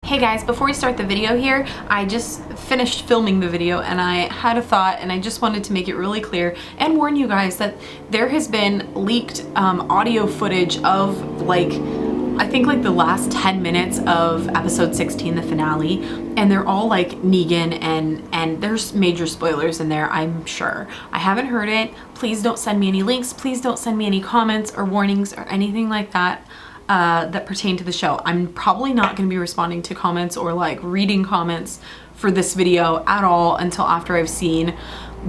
Hey guys, before we start the video here, I just finished filming the video and I had a thought and I just wanted to make it really clear and warn you guys that there has been leaked audio footage of I think the last 10 minutes of episode 16, the finale, and they're all like Negan and there's major spoilers in there, I'm sure. I haven't heard it. Please don't send me any links. Please don't send me any comments or warnings or anything like that. That pertain to the show. I'm probably not going to be responding to comments or reading comments for this video at all until after I've seen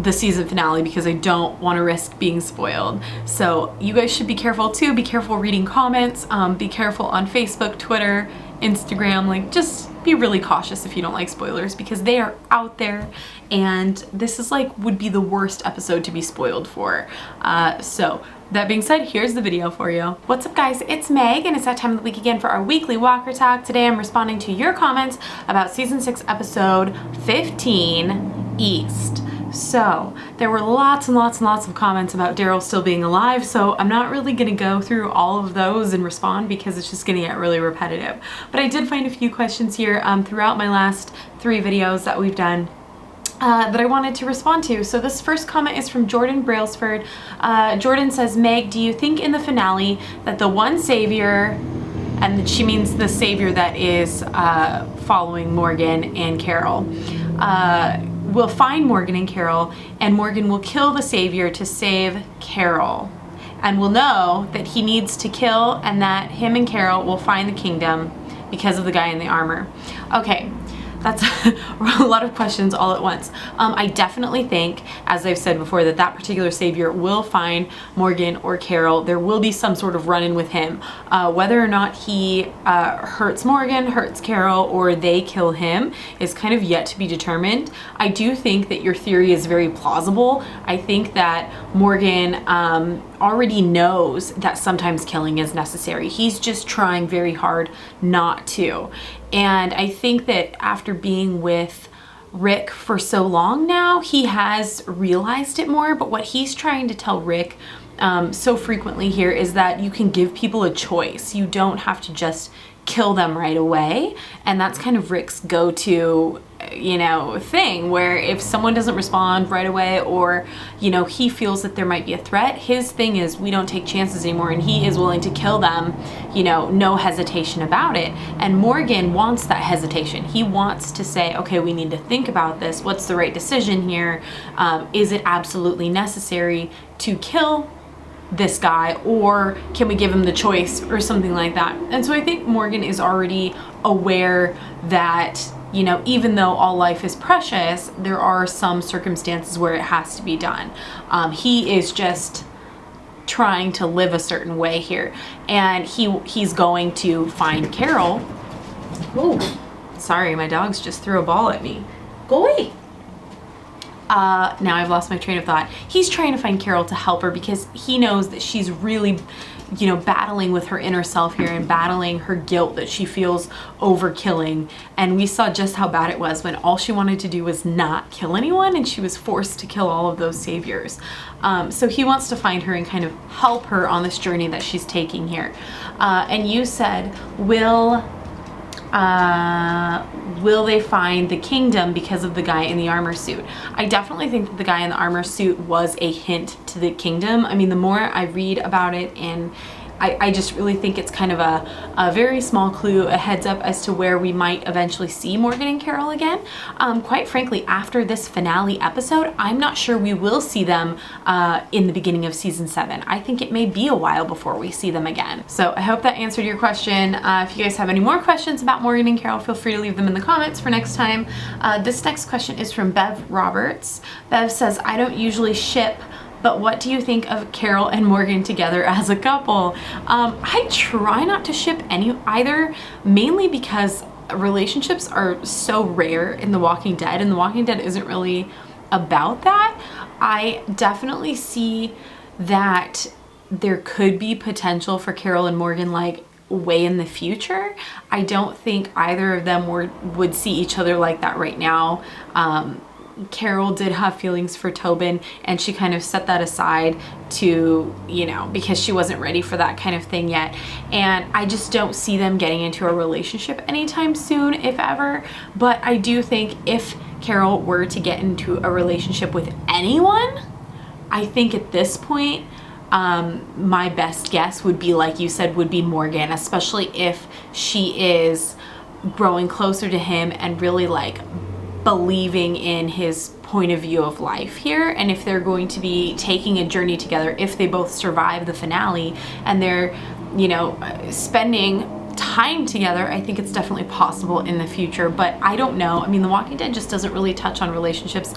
the season finale because I don't want to risk being spoiled. So you guys should be careful too. Be careful reading comments. Be careful on Facebook, Twitter, Instagram. Just be really cautious if you don't like spoilers because they are out there and this is would be the worst episode to be spoiled for. So that being said, here's the video for you. What's up guys, it's Meg and it's that time of the week again for our weekly Walker Talk. Today I'm responding to your comments about season 6 episode 15, East. So there were lots and lots and lots of comments about Daryl still being alive, so I'm not really gonna go through all of those and respond because it's just gonna get really repetitive. But I did find a few questions here throughout my last 3 videos that we've done that I wanted to respond to. So this first comment is from Jordan Brailsford. Jordan says, Meg, do you think in the finale that the one savior, and she means the savior that is following Morgan and Carol, will find Morgan and Carol, and Morgan will kill the savior to save Carol, and will know that he needs to kill and that him and Carol will find the kingdom because of the guy in the armor? Okay. That's a lot of questions all at once. I definitely think, as I've said before, that that particular savior will find Morgan or Carol. There will be some sort of run-in with him. Whether or not he hurts Morgan, hurts Carol, or they kill him is kind of yet to be determined. I do think that your theory is very plausible. I think that Morgan already knows that sometimes killing is necessary. He's just trying very hard not to. And I think that after being with Rick for so long now, he has realized it more. But what he's trying to tell Rick so frequently here is that you can give people a choice. You don't have to just kill them right away. And that's kind of Rick's go-to thing, where if someone doesn't respond right away or he feels that there might be a threat, his thing is we don't take chances anymore, and he is willing to kill them, no hesitation about it. And Morgan wants that hesitation. He wants to say, okay, we need to think about this. What's the right decision here? Is it absolutely necessary to kill this guy, or can we give him the choice or something like that? And so I think Morgan is already aware that even though all life is precious, there are some circumstances where it has to be done. He is just trying to live a certain way here, and he's going to find Carol. Oh, sorry, my dogs just threw a ball at me. Go away. Now I've lost my train of thought. He's trying to find Carol to help her because he knows that she's really battling with her inner self here and battling her guilt that she feels over killing. And we saw just how bad it was when all she wanted to do was not kill anyone and she was forced to kill all of those saviors. So he wants to find her and kind of help her on this journey that she's taking here. And you said, will they find the kingdom because of the guy in the armor suit? I definitely think that the guy in the armor suit was a hint to the kingdom. I mean, the more I read about it, and I just really think it's kind of a very small clue, a heads up as to where we might eventually see Morgan and Carol again. Quite frankly, after this finale episode, I'm not sure we will see them in the beginning of season 7. I think it may be a while before we see them again. So I hope that answered your question. If you guys have any more questions about Morgan and Carol, feel free to leave them in the comments for next time. This next question is from Bev Roberts. Bev says, I don't usually ship, but what do you think of Carol and Morgan together as a couple? I try not to ship either, mainly because relationships are so rare in The Walking Dead, and The Walking Dead isn't really about that. I definitely see that there could be potential for Carol and Morgan way in the future. I don't think either of them would see each other like that right now. Carol did have feelings for Tobin, and she kind of set that aside to, you know, because she wasn't ready for that kind of thing yet. And I just don't see them getting into a relationship anytime soon, if ever. But I do think if Carol were to get into a relationship with anyone, I think at this point, my best guess would be, like you said, would be Morgan, especially if she is growing closer to him and really like believing in his point of view of life here. And if they're going to be taking a journey together, if they both survive the finale and they're, you know, spending time together, I think it's definitely possible in the future. But I don't know. I mean, The Walking Dead just doesn't really touch on relationships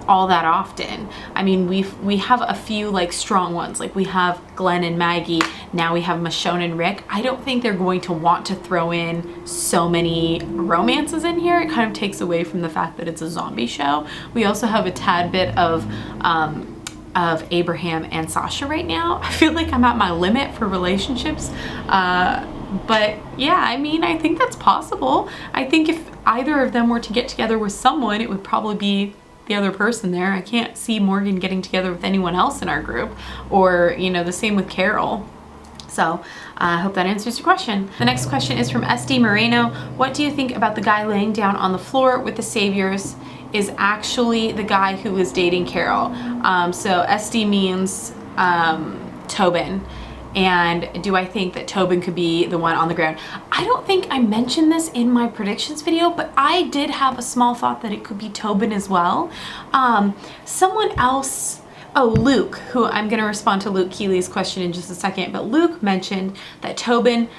all that often. I mean, we have a few like strong ones, like we have Glenn and Maggie, now we have Michonne and Rick. I don't think they're going to want to throw in so many romances in here. It kind of takes away from the fact that it's a zombie show. We also have a tad bit of Abraham and Sasha right now. I feel like I'm at my limit for relationships. But yeah, I mean, I think that's possible. I think if either of them were to get together with someone, it would probably be the other person there. I can't see Morgan getting together with anyone else in our group, or, you know, the same with Carol. So I hope that answers your question. The next question is from SD Moreno. What do you think about the guy laying down on the floor with the saviors is actually the guy who was dating Carol? So SD means Tobin. And do I think that Tobin could be the one on the ground? I don't think I mentioned this in my predictions video, but I did have a small thought that it could be Tobin as well. Someone else, oh, Luke, who I'm going to respond to Luke Keeley's question in just a second, but Luke mentioned that Tobin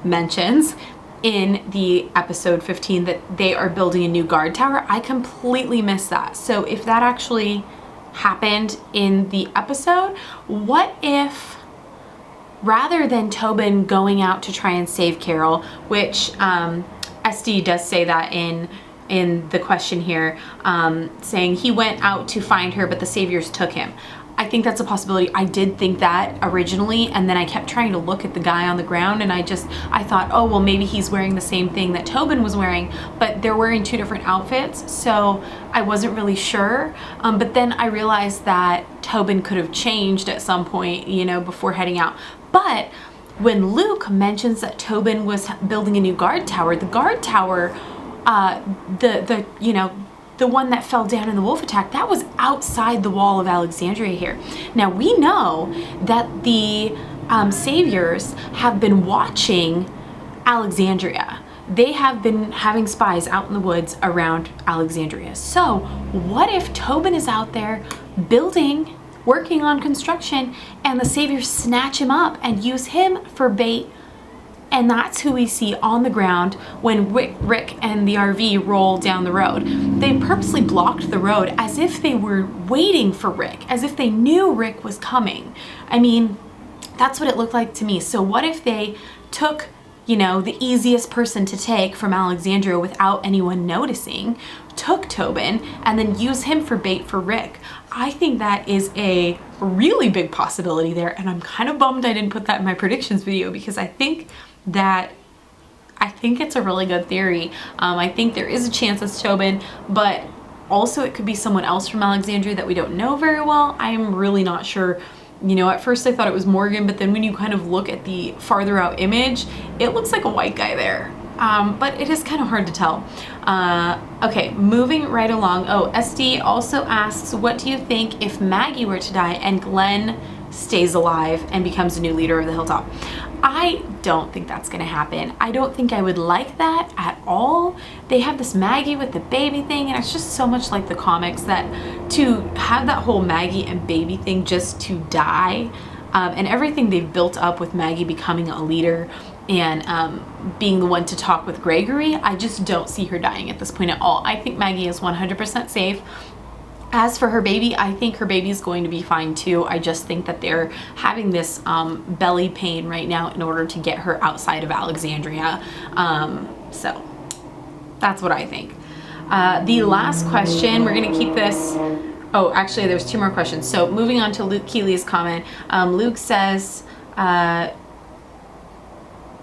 mentions in the episode 15 that they are building a new guard tower. I completely missed that. So if that actually happened in the episode, what if, rather than Tobin going out to try and save Carol, which SD does say that in the question here, saying he went out to find her, but the saviors took him. I think that's a possibility. I did think that originally, and then I kept trying to look at the guy on the ground, and I thought, oh, well, maybe he's wearing the same thing that Tobin was wearing, but they're wearing two different outfits, so I wasn't really sure. But then I realized that Tobin could have changed at some point, you know, before heading out. But when Luke mentions that Tobin was building a new guard tower, the guard tower, you know, the one that fell down in the wolf attack, that was outside the wall of Alexandria here. Now we know that the saviors have been watching Alexandria. They have been having spies out in the woods around Alexandria. So what if Tobin is out there building, working on construction, and the saviors snatch him up and use him for bait, and that's who we see on the ground when Rick and the RV roll down the road. They purposely blocked the road as if they were waiting for Rick, as if they knew Rick was coming. I mean, that's what it looked like to me. So what if they took, you know, the easiest person to take from Alexandria without anyone noticing, took Tobin, and then use him for bait for Rick? I think that is a really big possibility there, and I'm kind of bummed I didn't put that in my predictions video, because I think it's a really good theory. I think there is a chance it's Tobin, but also it could be someone else from Alexandria that we don't know very well. I'm really not sure. You know, at first I thought it was Morgan, but then when you kind of look at the farther out image, it looks like a white guy there. But it is kind of hard to tell. Okay, moving right along. Oh, SD also asks, what do you think if Maggie were to die and Glenn stays alive and becomes a new leader of the Hilltop? I don't think that's gonna happen. I don't think I would like that at all. They have this Maggie with the baby thing, and it's just so much like the comics that to have that whole Maggie and baby thing just to die, and everything they've built up with Maggie becoming a leader and being the one to talk with Gregory, I just don't see her dying at this point at all. I think Maggie is 100% safe. As for her baby, I think her baby is going to be fine too. I just think that they're having this belly pain right now in order to get her outside of Alexandria. So that's what I think. The last question, we're gonna keep this. Oh, actually there's two more questions. So moving on to Luke Keeley's comment. Luke says,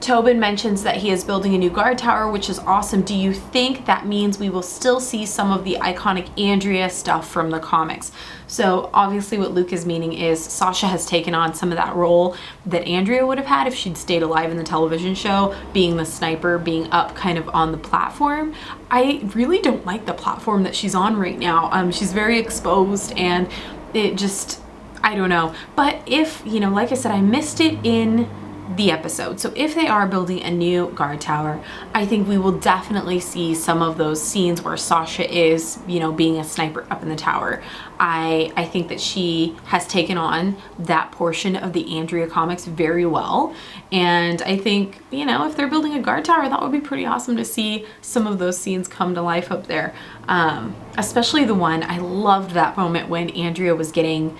Tobin mentions that he is building a new guard tower, which is awesome. Do you think that means we will still see some of the iconic Andrea stuff from the comics? So obviously what Luke is meaning is Sasha has taken on some of that role that Andrea would have had if she'd stayed alive in the television show, being the sniper, being up kind of on the platform. I really don't like the platform that she's on right now. She's very exposed, and it just, I don't know. But if, you know, like I said, I missed it in the episode. So if they are building a new guard tower, I think we will definitely see some of those scenes where Sasha is, you know, being a sniper up in the tower. I think that she has taken on that portion of the Andrea comics very well. And I think, you know, if they're building a guard tower, that would be pretty awesome to see some of those scenes come to life up there. Especially the one, I loved that moment when Andrea was getting,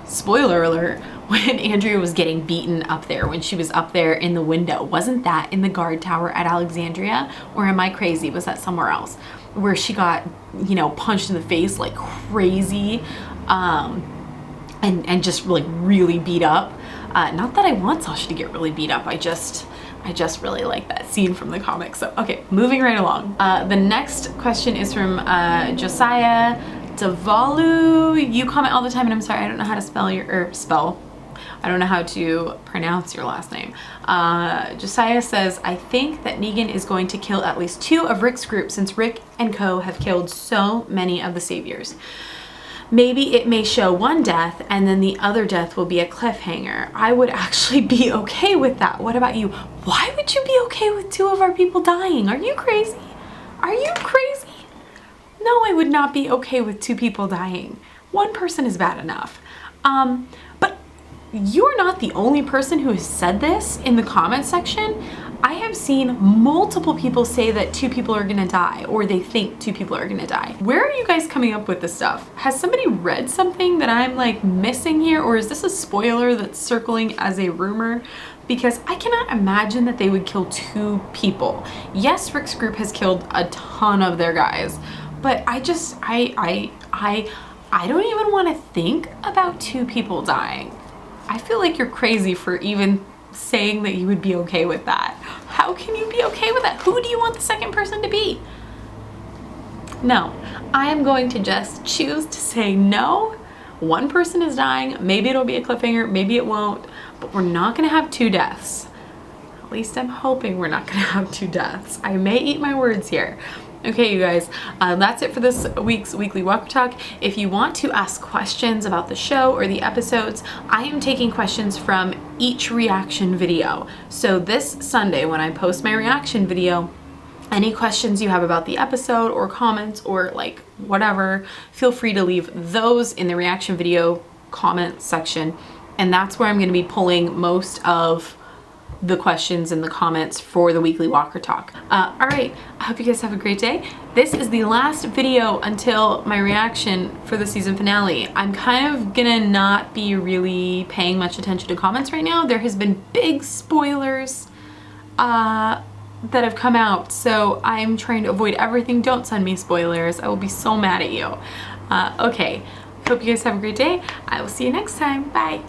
spoiler alert, when Andrea was getting beaten up there, when she was up there in the window. Wasn't that in the guard tower at Alexandria? Or am I crazy? Was that somewhere else? Where she got, you know, punched in the face like crazy, and just like really beat up. Not that I want Sasha to get really beat up. I just really like that scene from the comics. So, okay, moving right along. The next question is from Josiah Davalu. You comment all the time, and I'm sorry, I don't know how to spell. I don't know how to pronounce your last name. Josiah says, I think that Negan is going to kill at least 2 of Rick's group since Rick and co have killed so many of the saviors. Maybe it may show one death and then the other death will be a cliffhanger. I would actually be okay with that. What about you? Why would you be okay with 2 of our people dying? Are you crazy? Are you crazy? No, I would not be okay with 2 people dying. 1 person is bad enough. But you're not the only person who has said this in the comment section. I have seen multiple people say that 2 people are gonna die, or they think 2 people are gonna die. Where are you guys coming up with this stuff? Has somebody read something that I'm like missing here, or is this a spoiler that's circling as a rumor? Because I cannot imagine that they would kill 2 people. Yes, Rick's group has killed a ton of their guys, but I don't even want to think about 2 people dying. I feel like you're crazy for even saying that you would be okay with that. How can you be okay with that? Who do you want the second person to be? No, I am going to just choose to say no. 1 person is dying. Maybe it'll be a cliffhanger, maybe it won't, but we're not gonna have 2 deaths. At least I'm hoping we're not gonna have 2 deaths. I may eat my words here. Okay, you guys, that's it for this week's Weekly Walker Talk. If you want to ask questions about the show or the episodes, I am taking questions from each reaction video. So this Sunday, when I post my reaction video, any questions you have about the episode or comments or like whatever, feel free to leave those in the reaction video comment section. And that's where I'm going to be pulling most of the questions in the comments for the Weekly Walker Talk. All right, I hope you guys have a great day. This is the last video until my reaction for the season finale. I'm kind of gonna not be really paying much attention to comments right now. There has been big spoilers that have come out, so I'm trying to avoid everything. Don't send me spoilers. I will be so mad at you. Okay, hope you guys have a great day. I will see you next time. Bye.